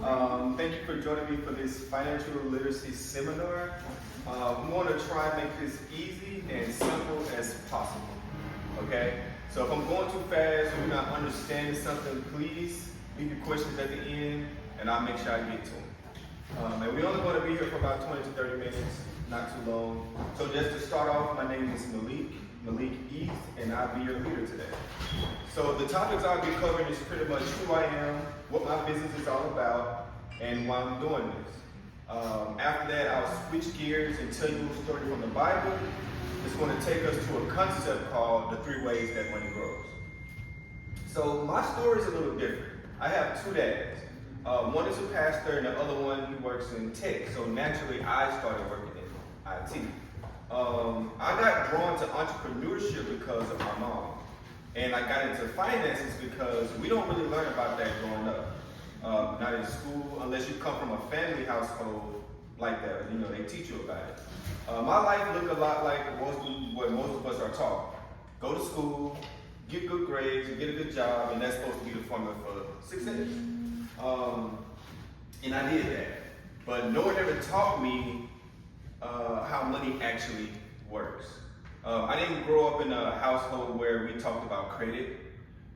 Thank you for joining me for this financial literacy seminar. We want to try and make this easy and simple as possible. Okay? So if I'm going too fast or you're not understanding something, please leave your questions at the end and I'll make sure I get to them. And we're only going to be here for about 20 to 30 minutes, not too long. So just to start off, my name is Malik East, and I'll be your leader today. So the topics I'll be covering is pretty much who I am, what my business is all about, and why I'm doing this. After that, I'll switch gears and tell you a story from the Bible. It's going to take us to a concept called the 3 ways that money grows. So my story is a little different. I have 2 dads. One is a pastor and the other one, he works in tech. So naturally, I started working in IT. I got drawn to entrepreneurship because of my mom. And I got into finances because we don't really learn about that growing up. Not in school, unless you come from a family household like that. You know, they teach you about it. My life looked a lot like what most of us are taught. Go to school, get good grades, get a good job, and that's supposed to be the formula for success. And I did that. But no one ever taught me how money actually works. I didn't grow up in a household where we talked about credit,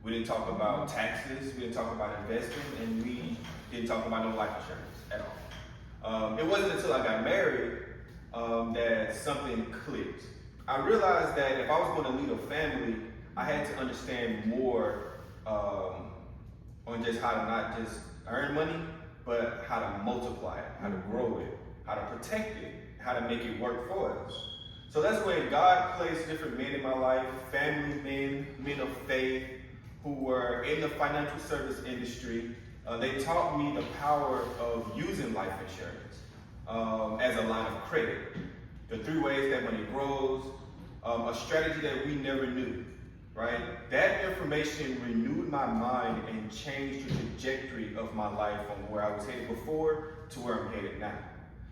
we didn't talk about taxes, we didn't talk about investing, and we didn't talk about no life insurance at all. It wasn't until I got married that something clicked. I realized that if I was going to lead a family, I had to understand more on just how to not just earn money, but how to multiply it, how to grow it, how to protect it, how to make it work for us. So that's when God placed different men in my life, family men, men of faith, who were in the financial service industry. They taught me the power of using life insurance as a line of credit. The 3 ways that money grows, a strategy that we never knew, right? That information renewed my mind and changed the trajectory of my life from where I was headed before to where I'm headed now.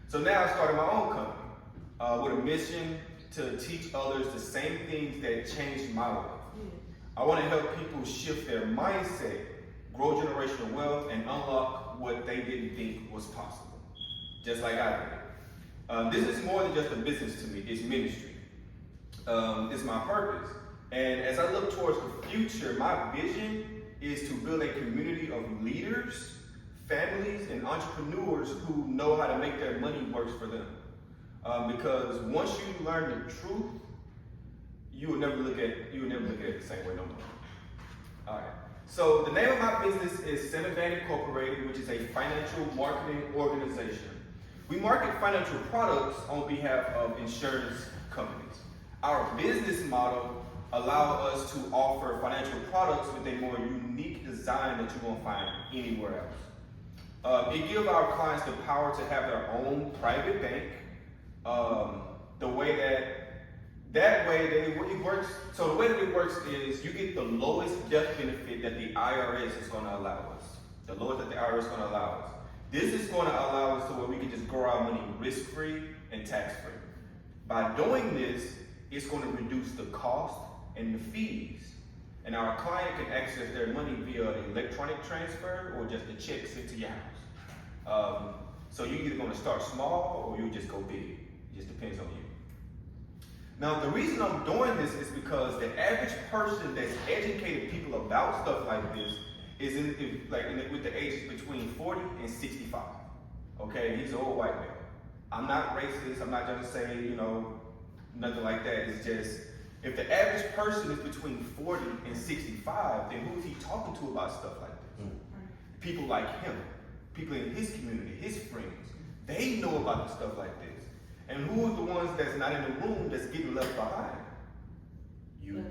So now I started my own company with a mission to teach others the same things that changed my life. I want to help people shift their mindset, grow generational wealth, and unlock what they didn't think was possible, just like I did. This is more than just a business to me, it's ministry. It's my purpose. And as I look towards the future, my vision is to build a community of leaders, families, and entrepreneurs who know how to make their money work for them. Because once you learn the truth, you will never look at it the same way no more. All right. So the name of my business is Seven Incorporated, which is a financial marketing organization. We market financial products on behalf of insurance companies. Our business model allows us to offer financial products with a more unique design that you won't find anywhere else. It gives our clients the power to have their own private bank. The way that it works. So the way that it works is you get the lowest death benefit that the IRS is going to allow us. The lowest that the IRS is going to allow us. This is going to allow us to where we can just grow our money risk-free and tax-free. By doing this, it's going to reduce the cost and the fees. And our client can access their money via electronic transfer or just a check sent to your house. So you're either going to start small or you just go big. It just depends on you. Now, the reason I'm doing this is because the average person that's educated people about stuff like this is with the ages between 40 and 65. Okay, he's an old white male. I'm not racist. I'm not going to say, nothing like that. It's just, if the average person is between 40 and 65, then who is he talking to about stuff like this? People like him, people in his community, his friends, they know about the stuff like this. And who are the ones that's not in the room that's getting left behind? You,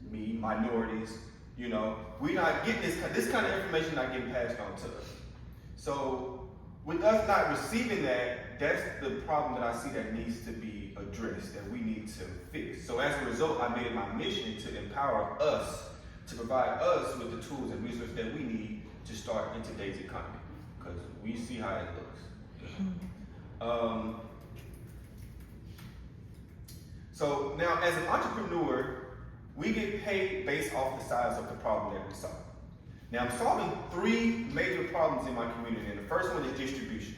me, minorities, we're not getting this kind of information not getting passed on to us. So with us not receiving that, that's the problem that I see that needs to be addressed, that we need to fix. So as a result, I made it my mission to empower us, to provide us with the tools and resources that we need to start in today's economy, because we see how it looks. So now, as an entrepreneur, we get paid based off the size of the problem that we solve. Now I'm solving three major problems in my community, and the first one is distribution.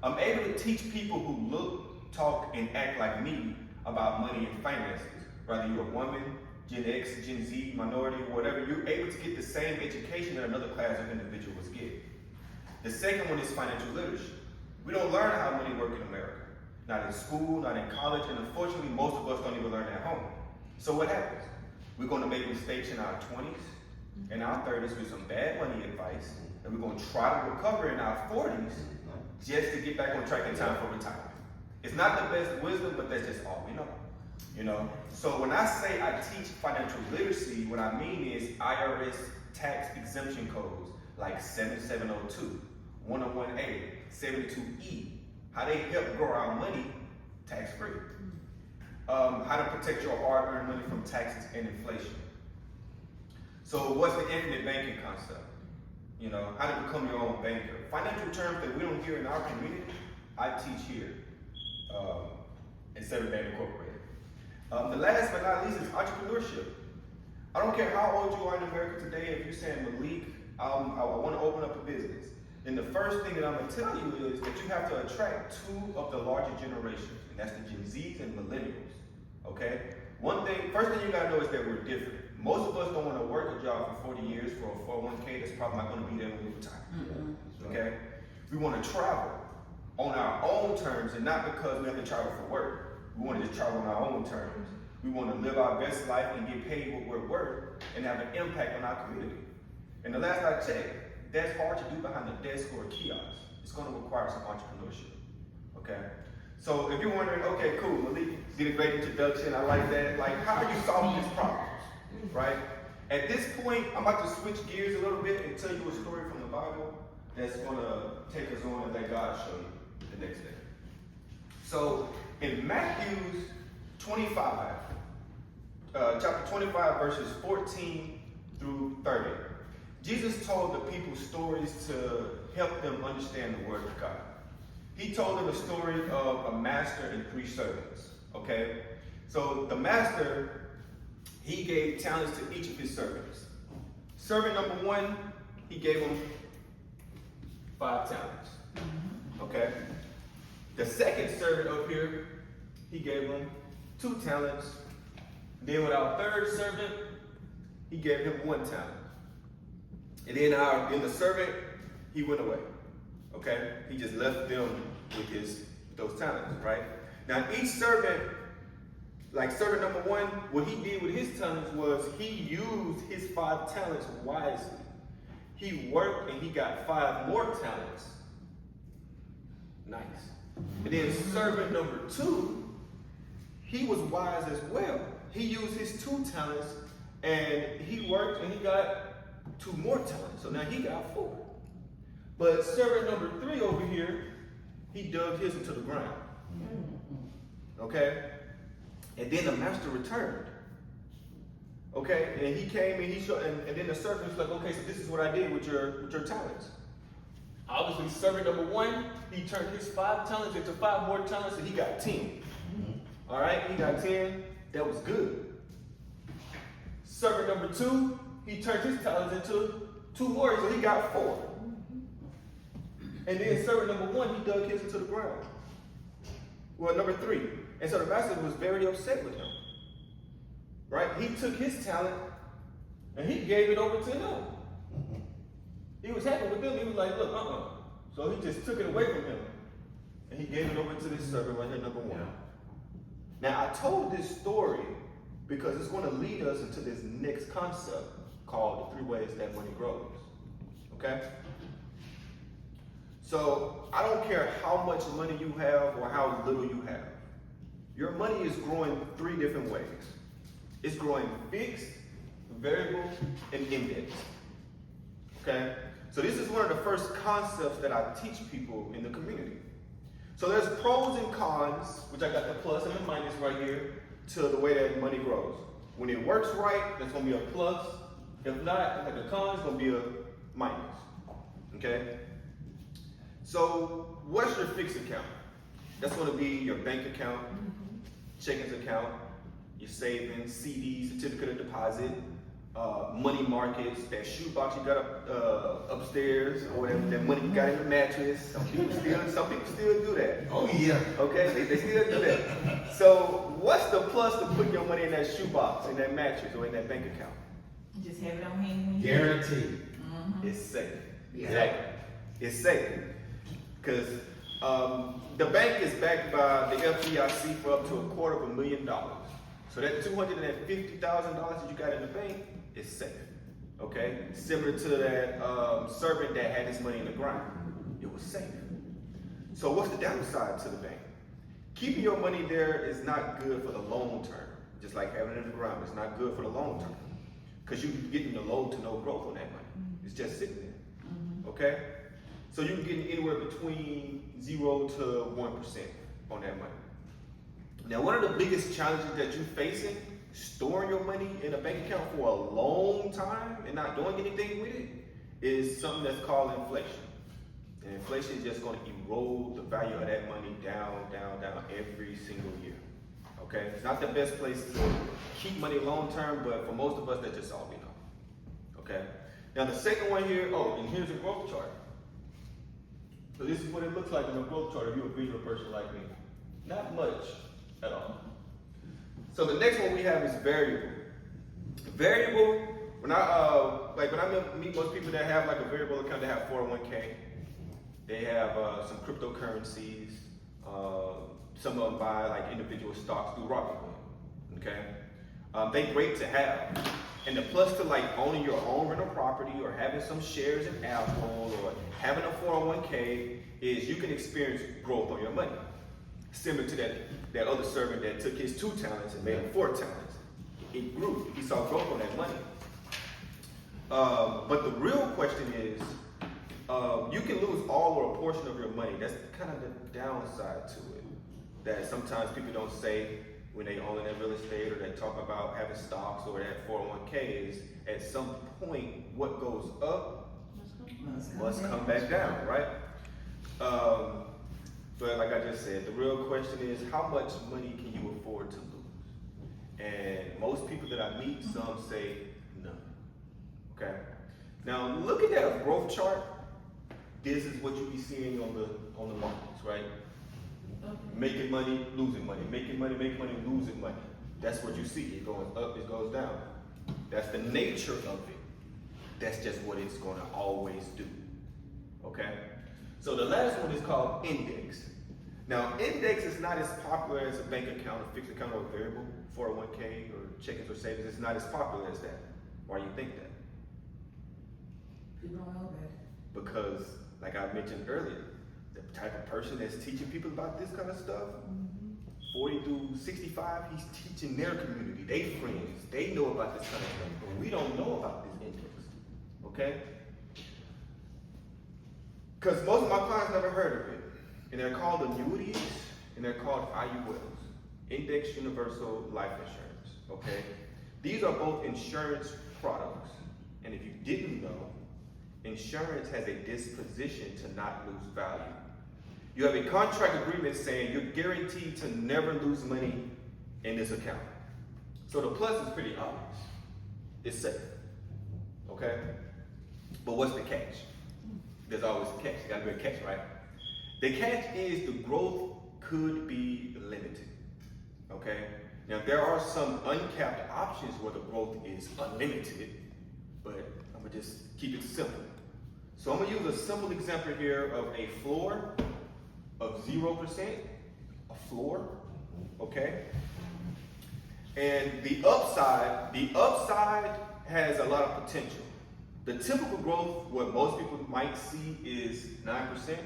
I'm able to teach people who look, talk, and act like me about money and finances. Whether you're a woman, Gen X, Gen Z, minority, whatever, you're able to get the same education that another class of individuals get. The second one is financial literacy. We don't learn how money works in America. Not in school, not in college, and unfortunately, most of us don't even learn at home. So what happens? We're going to make mistakes in our 20s and our 30s with some bad money advice, and we're going to try to recover in our 40s just to get back on track in time for retirement. It's not the best wisdom, but that's just all we know. You know? So when I say I teach financial literacy, what I mean is IRS tax exemption codes like 7702, 101A, 72E, how they help grow our money tax-free. How to protect your hard-earned money from taxes and inflation. So what's the infinite banking concept? You know, how to become your own banker. Financial terms that we don't hear in our community, I teach here at Seven Bank Incorporated. The last but not least is entrepreneurship. I don't care how old you are in America today, if you're saying, Malik, I want to open up a business, then the first thing that I'm going to tell you is that you have to attract two of the larger generations, and that's the Gen Zs and millennials, okay? First thing you got to know is that we're different. Most of us don't want to work a job for 40 years for a 401k that's probably not going to be there when we retire, okay? We want to travel on our own terms and not because we have to travel for work. We want to just travel on our own terms. We want to live our best life and get paid what we're worth and have an impact on our community. And the last I checked, that's hard to do behind a desk or a kiosk. It's going to require some entrepreneurship, okay? So if you're wondering, okay, cool, Malik did a great introduction, I like that. Like, how are you solving these problems, right? At this point, I'm about to switch gears a little bit and tell you a story from the Bible that's going to take us on and let God show you the next day. So in Matthew 25, chapter 25, verses 14 through 30, Jesus told the people stories to help them understand the word of God. He told them a story of a master and three servants, okay? So the master, he gave talents to each of his servants. Servant number one, he gave him 5 talents, okay? The second servant up here, he gave him 2 talents. Then with our third servant, he gave him 1 talent. And then the servant, he went away. Okay? He just left them with those talents, right? Now each servant, like servant number 1, what he did with his talents was he used his 5 talents wisely. He worked and he got 5 more talents. Nice. And then servant number 2, he was wise as well. He used his 2 talents and he worked and he got 2 more talents. So now he got 4. But servant number 3 over here, he dug his into the ground. Okay? And then the master returned. Okay? And he came and he showed, and then the servant was like, okay, so this is what I did with your talents. Obviously, servant number 1, he turned his 5 talents into 5 more talents and he got 10. All right? He got 10. That was good. Servant number 2, he turned his talents into 2 more, so he got 4. And then servant number 1, he dug his into the ground. Well, number 3. And so the master was very upset with him. Right? He took his talent and he gave it over to him. He was happy with him. He was like, look, So he just took it away from him. And he gave it over to this servant right here, number 1. Now, I told this story because it's going to lead us into this next concept called the 3 ways that money grows. Okay? So, I don't care how much money you have or how little you have. Your money is growing 3 different ways. It's growing fixed, variable, and indexed. Okay? So this is one of the first concepts that I teach people in the community. So there's pros and cons, which I got the plus and the minus right here, to the way that money grows. When it works right, that's going to be a plus. If not, like the con is going to be a minus. Okay? So what's your fixed account? That's going to be your bank account, checkings account, your savings, CD, certificate of deposit, money markets, that shoebox you got upstairs, or whatever, that money you got in the mattress. Some people still do that. Oh yeah. Okay, they still do that. So what's the plus to put your money in that shoebox, in that mattress, or in that bank account? Just have it on hand when you Guaranteed. It's safe. Yeah. Exactly. It's safe. Because the bank is backed by the FDIC for up to $250,000. So that $250,000 that you got in the bank is safe. Okay? Similar to that servant that had his money in the ground. It was safe. So what's the downside to the bank? Keeping your money there is not good for the long term. Just like having it in the ground, it's not good for the long term. Because you're getting the low to no growth on that money. It's just sitting there. Okay? So you're getting anywhere between 0 to 1% on that money. Now, one of the biggest challenges that you're facing, storing your money in a bank account for a long time and not doing anything with it, is something that's called inflation. And inflation is just going to erode the value of that money down every single year. Okay? It's not the best place to keep money long term, but for most of us, that's just all we know. Okay? Now, the second one here, and here's a growth chart. So this is what it looks like in a growth chart if you're a visual person like me. Not much at all. So the next one we have is variable. Variable, when I meet most people that have like a variable account, they have 401k. They have some cryptocurrencies. Some of them buy like individual stocks through Robinhood. Okay, they're great to have. And the plus to like owning your own rental property or having some shares in Apple or having a 401k is you can experience growth on your money. Similar to that other servant that took his 2 talents and made him 4 talents. It grew. He saw growth on that money. But the real question is, you can lose all or a portion of your money. That's kind of the downside to it. That sometimes people don't say when they own that real estate or they talk about having stocks or that 401k is at some point what goes up must come back down, right? But like I just said, the real question is how much money can you afford to lose? And most people that I meet, some say none. Okay? Now looking at a growth chart, this is what you be seeing on the markets, right? Making money, losing money, making money, losing money. That's what you see. It goes up, it goes down. That's the nature of it. That's just what it's going to always do. Okay? So the last one is called index. Now, index is not as popular as a bank account, a fixed account, or a variable, 401k, or checkings or savings. It's not as popular as that. Why do you think that? People don't know that. Because, like I mentioned earlier, the type of person that's teaching people about this kind of stuff, 40 through 65, he's teaching their community, their friends. They know about this kind of stuff, but we don't know about this index. Okay? Because most of my clients never heard of it. And they're called annuities, and they're called IULs, Index Universal Life Insurance. Okay? These are both insurance products. And if you didn't know, insurance has a disposition to not lose value. You have a contract agreement saying you're guaranteed to never lose money in this account. So the plus is pretty obvious. It's safe. Okay? But what's the catch? There's always a catch. Gotta be a catch, right? The catch is the growth could be limited. Okay? Now there are some uncapped options where the growth is unlimited, but I'm gonna just keep it simple. So I'm gonna use a simple example here of a floor of 0%, a floor, okay? And the upside has a lot of potential. The typical growth, what most people might see is 9%.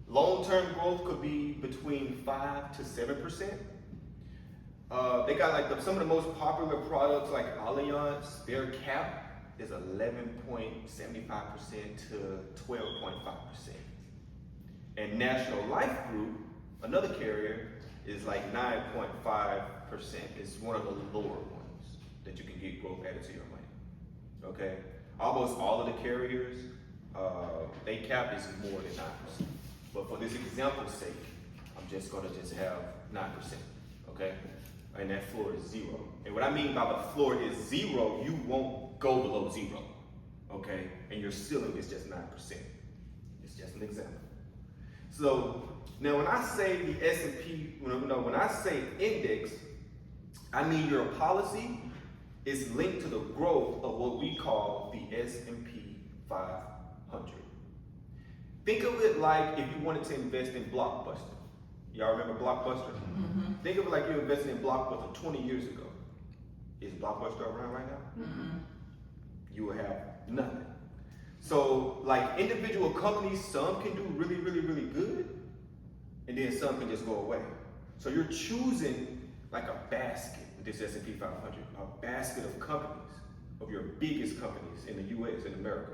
Long-term growth could be between 5 to 7%. They got like some of the most popular products like Allianz, their cap is 11.75% to 12.5%. And National Life Group, another carrier, is like 9.5%. It's one of the lower ones that you can get growth added to your money. Okay? Almost all of the carriers, they cap is more than 9%. But for this example's sake, I'm just gonna have 9%. Okay? and that floor is 0. And what I mean by the floor is 0, you won't go below 0, okay? And your ceiling is just 9%. It's just an example. So now when I say the S&P, when I say index, I mean your policy is linked to the growth of what we call the S&P 500. Think of it like if you wanted to invest in Blockbuster. Y'all remember Blockbuster? Mm-hmm. Think of it like you invested in Blockbuster 20 years ago. Is Blockbuster around right now? Mm-hmm. You will have nothing. So like individual companies, some can do really, really, really good, and then some can just go away. So you're choosing like a basket with this S&P 500, a basket of companies, of your biggest companies in the US, in America.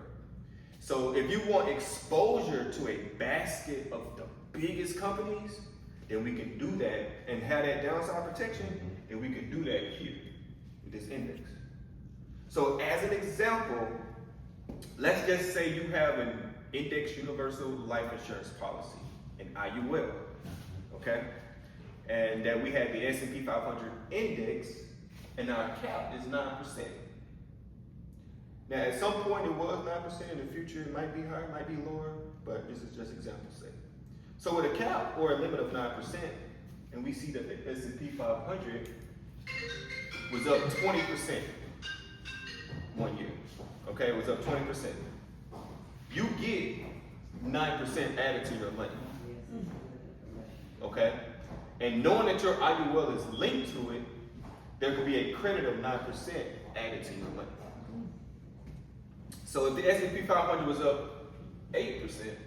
So if you want exposure to a basket of the biggest companies, then we can do that and have that downside protection, and we can do that here with this index. So as an example, let's just say you have an index universal life insurance policy, an IUL, okay? And that we had the S&P 500 index, and our cap is 9%. Now, at some point it was 9%, in the future it might be higher, it might be lower, but this is just example's sake. So with a cap or a limit of 9%, and we see that the S&P 500 was up 20% 1 year, okay, it was up 20%. You get 9% added to your money, okay? And knowing that your IUL is linked to it, there could be a credit of 9% added to your money. So if the S&P 500 was up 8%,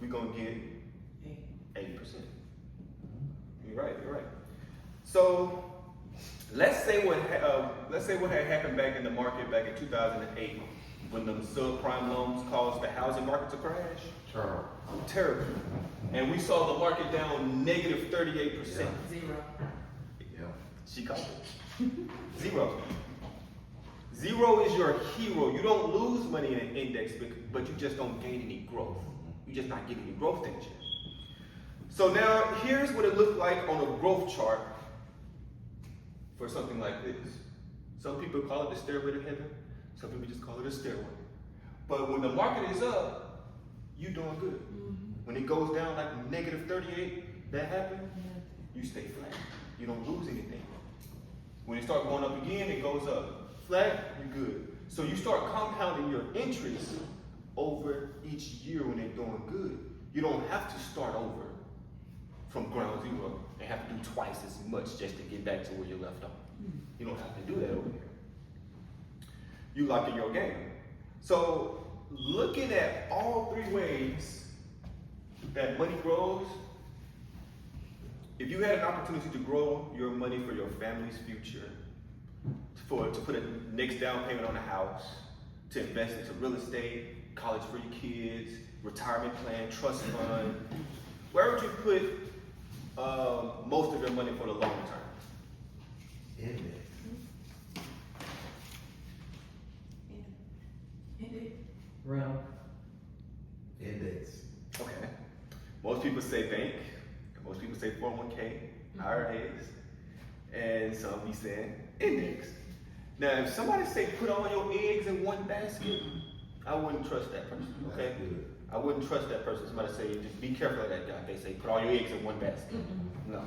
we're gonna get 8%. You're right. So let's say what had happened back in the market back in 2008 when the subprime loans caused the housing market to crash. Terrible. And we saw the market down negative 38%. 0. Yeah. She called it. 0. 0 is your hero. You don't lose money in an index, but you just don't gain any growth. You're just not getting any growth in it. So now here's what it looked like on a growth chart for something like this. Some people call it the stairway to heaven. Some people just call it a stairway. But when the market is up, you're doing good. When it goes down like negative 38, that happened, you stay flat. You don't lose anything. When it starts going up again, it goes up. Flat, you're good. So you start compounding your interest over each year when they're doing good. You don't have to start over from ground zero and have to do twice as much just to get back to where you left off. You don't have to do that over here. You lock in your game. So looking at all 3 ways that money grows, if you had an opportunity to grow your money for your family's future, to put a next down payment on a house, to invest into real estate, college for your kids, retirement plan, trust fund, where would you put most of your money for the long term? Index. Round. Index. Okay. Most people say bank, most people say 401k, IRAs, and some be saying index. Now, if somebody say put all your eggs in one basket, I wouldn't trust that person, okay? That's good. I wouldn't trust that person. Somebody say, just be careful of that guy. They say, put all your eggs in one basket. No.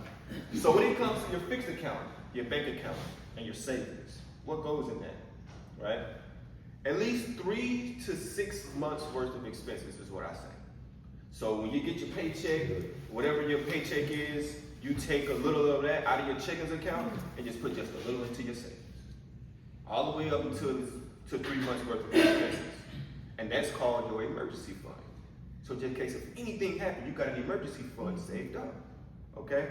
So when it comes to your fixed account, your bank account, and your savings, what goes in that, right? At least 3 to 6 months worth of expenses is what I say. So when you get your paycheck, whatever your paycheck is, you take a little of that out of your checkings account and just put just a little into your savings. All the way up until to 3 months worth of expenses. And that's called your emergency fund. So just in case if anything happened, you got an emergency fund saved up, okay?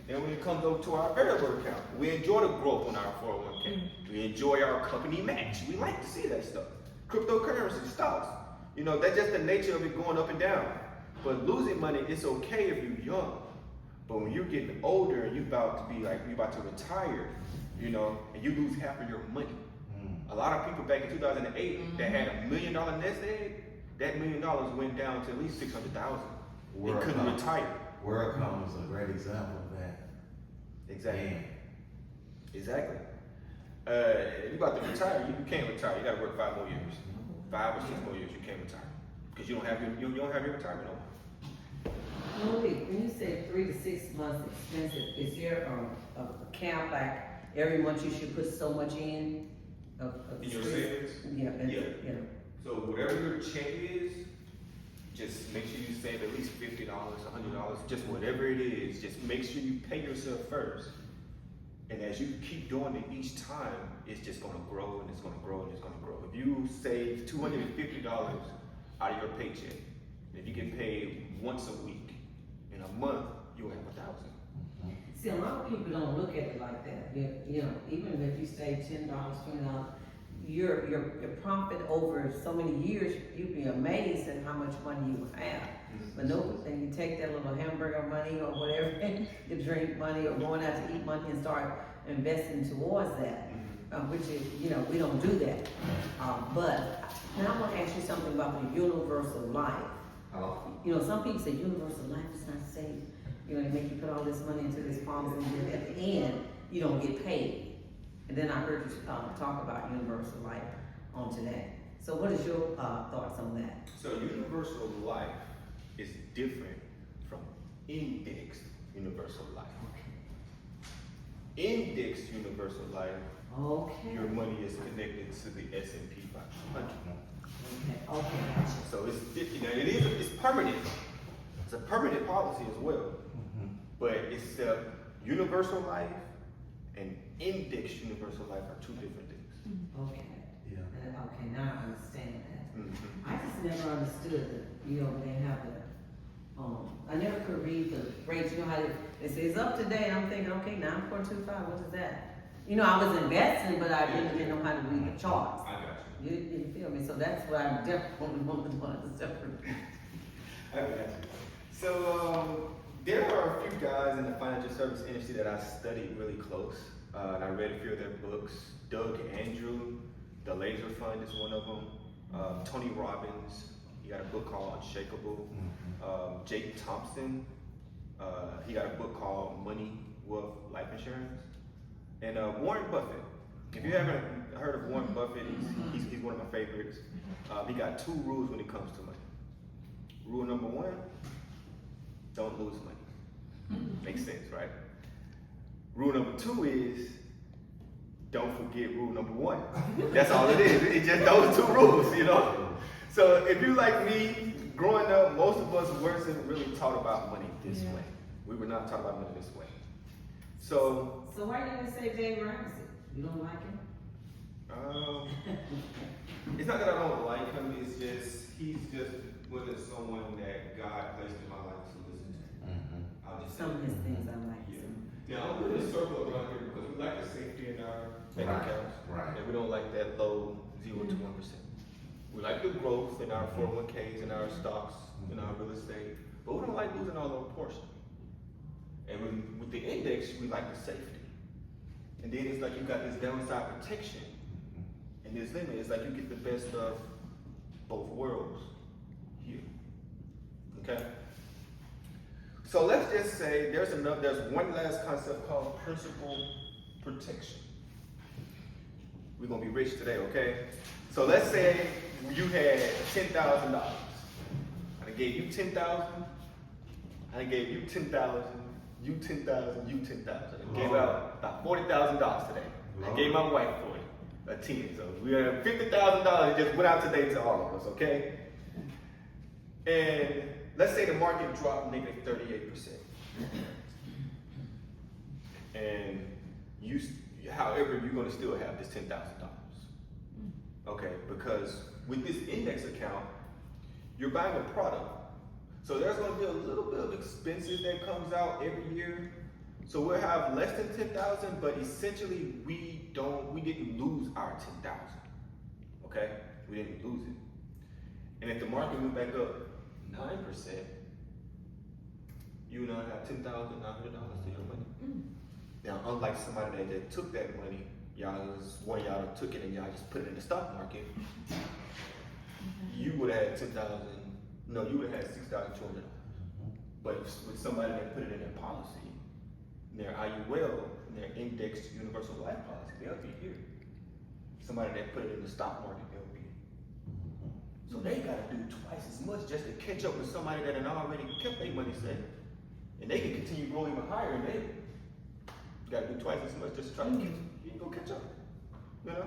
Then when it comes over to our variable account, we enjoy the growth on our 401k. We enjoy our company match. We like to see that stuff. Cryptocurrency, stocks, you know, that's just the nature of it going up and down. But losing money, it's okay if you're young. But when you're getting older and you're about to retire, you know, and you lose half of your money. A lot of people back in 2008 that had $1 million nest egg, that $1 million went down to at least 600,000. They couldn't retire. WorldCom is a great example of that. Exactly. Exactly. If you about to retire, you can't retire. You got to work 5 more years, 5 or 6 more years. You can't retire because you don't have your retirement on. Malik, when you say 3 to 6 months expensive, is there a account like every month you should put so much in? In your savings? Yeah. Yeah. So whatever your check is, just make sure you save at least $50, $100, just whatever it is. Just make sure you pay yourself first. And as you keep doing it each time, it's just gonna grow and it's gonna grow and it's gonna grow. If you save $250 out of your paycheck, if you get paid once a week, in a month, you'll have 1,000. See, a lot of people don't look at it like that. You know, even if you save $10, $20, your profit over so many years, you'd be amazed at how much money you have. But no, then you take that little hamburger money or whatever, the drink money or going out to eat money and start investing towards that, which is, you know, we don't do that. But now I want to ask you something about the universal life. You know, some people say universal life is not safe. You know, they make you put all this money into this policy and then at the end, you don't get paid. And then I heard you talk about universal life on today. So what is your thoughts on that? So universal life is different from indexed universal life. Indexed universal life, Okay. your money is connected to the S&P 500. Okay, gotcha. So it's permanent. It's a permanent policy as well. But it's universal life and indexed universal life are 2 different things. Okay. Yeah. Okay, now I understand that. Mm-hmm. I just never understood that, you know, they have the, I never could read the rates. You know how it says up today, and I'm thinking, okay, 9.25, what is that? You know, I was investing, but I didn't know how to read the charts. I got You didn't feel me, so that's what I definitely wanted to understand. you. I got you. So there are a few guys in the financial service industry that I studied really close. And I read a few of their books. Doug Andrew, The Laser Fund is one of them. Tony Robbins, he got a book called Unshakable. Jake Thompson, he got a book called Money, Wealth, Life Insurance. And Warren Buffett. If you haven't heard of Warren Buffett, he's one of my favorites. He got 2 rules when it comes to money. Rule number 1, don't lose money. Makes sense, right? Rule number 2 is don't forget rule number 1. That's all it is. It's just those 2 rules, you know? So if you like me, growing up, most of us weren't really taught about money this way. We were not taught about money this way. So why didn't you say Dave Ramsey? You don't like him? It's not that I don't like him, it's just, he's just wasn't someone that God placed in my life to listen to. I'll just Some of his things I like. Yeah. Now, I'm going to circle around here because we like the safety in our bank accounts. Right. And we don't like that low 0 to 1%. We like the growth in our 401ks and our stocks and our real estate, but we don't like losing our little portion. And with the index, we like the safety. And then it's like you got this downside protection. And this limit is like you get the best of both worlds here. Okay? So let's just say there's one last concept called principal protection. We're gonna be rich today, okay? So let's say you had $10,000. I gave you 10,000. I gave you 10,000. You 10,000. You 10,000. I gave out about $40,000 today. I gave my wife 40, a 10. So we have $50,000 just went out today to all of us, okay? And let's say the market dropped negative 38%. And however, you're gonna still have this $10,000. Okay, because with this index account, you're buying a product. So there's gonna be a little bit of expenses that comes out every year. So we'll have less than 10,000, but essentially we didn't lose our 10,000. Okay, we didn't lose it. And if the market went back up 9%, you now have $10,900 to your money. Now, unlike somebody that took that money, one of y'all took it and y'all just put it in the stock market, you would have had you would have had $6,200. But with somebody that put it in their policy, their IUL, and their indexed universal life policy, they'll be here. Somebody that put it in the stock market, they'll be. So they gotta do twice as much just to catch up with somebody that had already kept their money safe. And they can continue growing even higher, and they gotta do twice as much just to try to catch up. You know?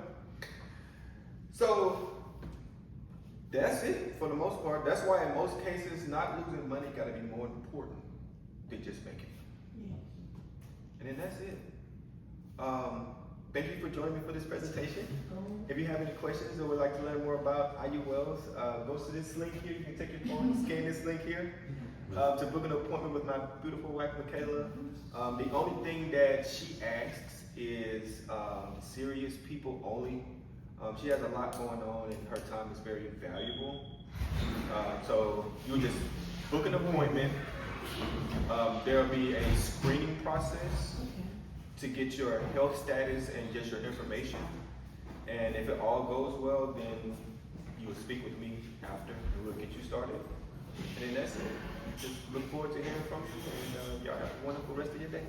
So that's it for the most part. That's why in most cases, not losing money gotta be more important than just making money. And then that's it. Thank you for joining me for this presentation. If you have any questions or would like to learn more about IULs, go to this link here. You can take your phone, scan this link here to book an appointment with my beautiful wife, Michaela. The only thing that she asks is serious people only. She has a lot going on and her time is very valuable. So you just book an appointment. There'll be a screening process to get your health status and just your information. And if it all goes well, then you will speak with me after and we'll get you started. And then that's it. Just look forward to hearing from you and y'all have a wonderful rest of your day.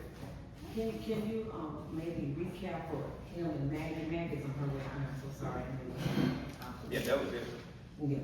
Can you maybe recap for him and Maggie? Maggie's on her way. I'm so sorry. Yeah, that was it. Yeah.